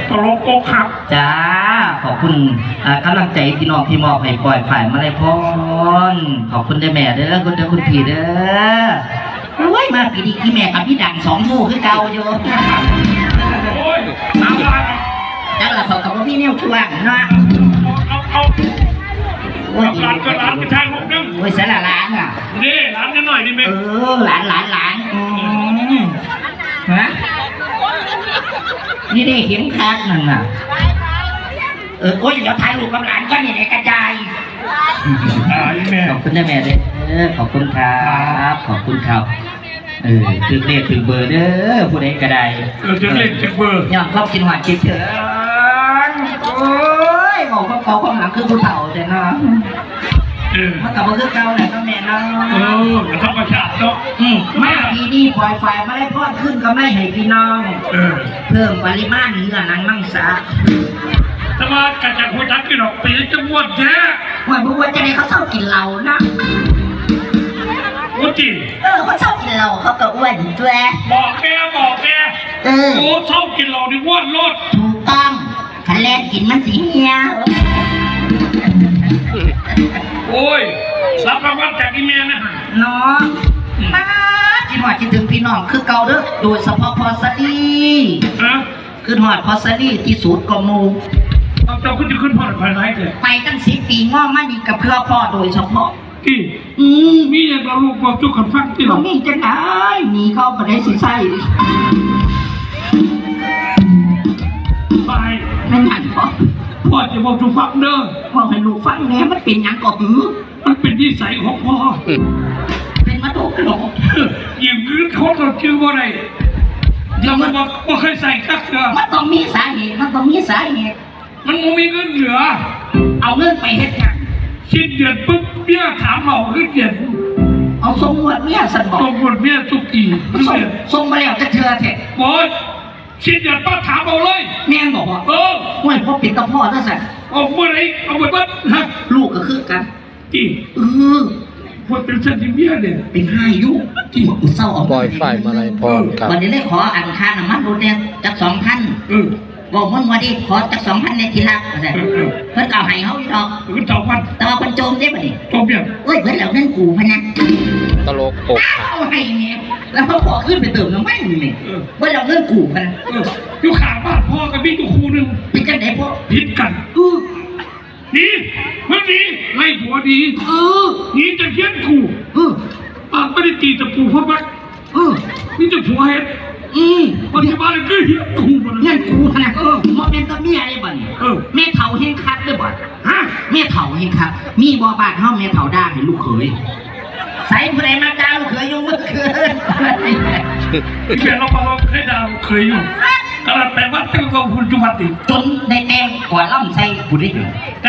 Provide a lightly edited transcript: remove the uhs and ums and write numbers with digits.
ตลกอกหักจ้าขอบคุณกำลังใจพี่น้องที่มอบให้ปล่อยฝ่ายมาเลยพรขอบคุณได้แม่เด้อคุณพี่เด้อโอ้ยมาปีนี้พี่แม่กับพี่ดังสองหมู่คือเก่าอยู่โอ้ยน้ำลายแล้วเราเขากับพี่เนี่ยช่วงเนาะเอาหลานก็หลานไปทางลูกนึงโอ้ยสละหลานอ่ะนี่หลานกันหน่อยนี่ไหมหลานฮะนี่ได้เห็นคักนั่นน่ะโอ้ยเดี๋ยวถ่ายรูปกับหลานก็นี่ในกระจายแม่ขอบคุณนะแม่เด้อขอบคุณครับขอบคุณครับถึงเลขถึงเบอร์เด้อผู้ใดก็ได้ถึงเลขถึงเบอร์ย้อนครอบกินหวานคิดถึงโอ้ยบอกว่าเขาความหลังคือผู้เฒ่าแต่เนาะมันกลับมาคือเก่าแหละต้องแน่นอนธรรมชาติเนาะมาปีนี้ปล่อยไฟมาได้พอดขึ้นก็ไม่ให้พี่น้องเพิ่มปริมาณเนื้อหนังมังสาแต่ว่ากระจังหัวจักกินออกปีจะม้วนแท้ว่าบุญจะได้เขาชอบกินเหล้านะวุ้จีเขาชอบกินเหล้าเขาก็อ้วนด้วยบอกแกโอ้ชอบกินเหล้าดิม้วนรถถูกต้องคันแรกกินมันสีเหี้ยโอ้ยรับรางวัลจากอีเมลนะฮะเนาะมาคิดว่าคิดถึงพี่น้องคือเก่าเด้อโดยเฉพาะพอสดีคือหอดพอสดีที่สุดก็มูเอาเจ้าขึ้นจะขึ้นพอดภายในเลยไปตั้ง10 ปีง้อมาดีกับเพื่อพ่อโดยเฉพาะที่มีอย่างเราลูกบอกจุกขันฟังที่เรามีจะได้มีเข้าไปได้สิใช่ไปไม่หันพ่อจะบอกจุกฟังเด้อพ่อให้ลูกฟังแน่มันเป็นยังก็หือมันเป็นนิสัยของพ่อเป็นมาตุกหลงยิ่งยืดเขาเราชื่อว่าอะไรยังไม่บอกว่าเคยใส่กั๊กเสือมันต้องมีสาเหตุมันไม่มีเงินเหลือเอาเงินไปเฮ็ดยังสิ้นเดือนปุ๊บเบี้ยถามเราขึ้นเดือนเอาส่งหมดเมียสันบอกส่งหมดเมียทุกทีส่งมาแล้วจะเชื่อเถอะบอสสิ้นเดือนป้าถามเราเลยแม่บอกว่าห่วยพ่อปิดตะพ่อแล้วสั่นเอาเมื่อไรเอาหมดบ้านฮะลูกก็คือกันที่พอเป็นเส้นที่เมียเนี่ยเป็น5 ยุที่กูเศร้าออกปล่อยฝ่ายมาลัยพรครับวันนี้ได้ขออันค่าน้ำมันรถเนี่ยจาก2,000บอกมันวันนี้ขอจาก2,000ในทีละเพิ่นเก่าให้เขาอีกดอกแต่ว่าคนโจมได้ป่ะนี่โจมเนี่ยเฮ้ยเพิ่นเหล่านั้นกูพนักตลกอกเอาให้เนี่ยแล้วเขาขอขึ้นไปเติมน้ำมันเนี่ยเพิ่นเหล่านั้นกูพนักอยู่ข้างบ้านพ่อกับพี่ตัวครูนึงเป็นกันไหนพ่อผิดกันดีมันดีไล่ผัวดีนี่จะเขียนกูปากไม่ได้ตีแต่ปูเพราะว่านี่จะผัวเฮ็ดปัจจุบันก็เฮียกูมันเฮียกูนะมันเป็นตัวเมียไอ้บ่นแม่เฒ่าเฮงคัดด้วยบ่ฮะแม่เฒ่าเฮงคัดมีบ่บาดเฮาแม่เฒ่าด่าให้ลูกเขยใส่ผู้ใดมาด่าลูกเขยอยู่เมื่อคืนแค่เราเคยด่าลูกเขยอยู่กระแปลว่าตั้งกองคุณจุบัติจนได้แต้มกว่าล่ำใส่ผู้ใดอยู่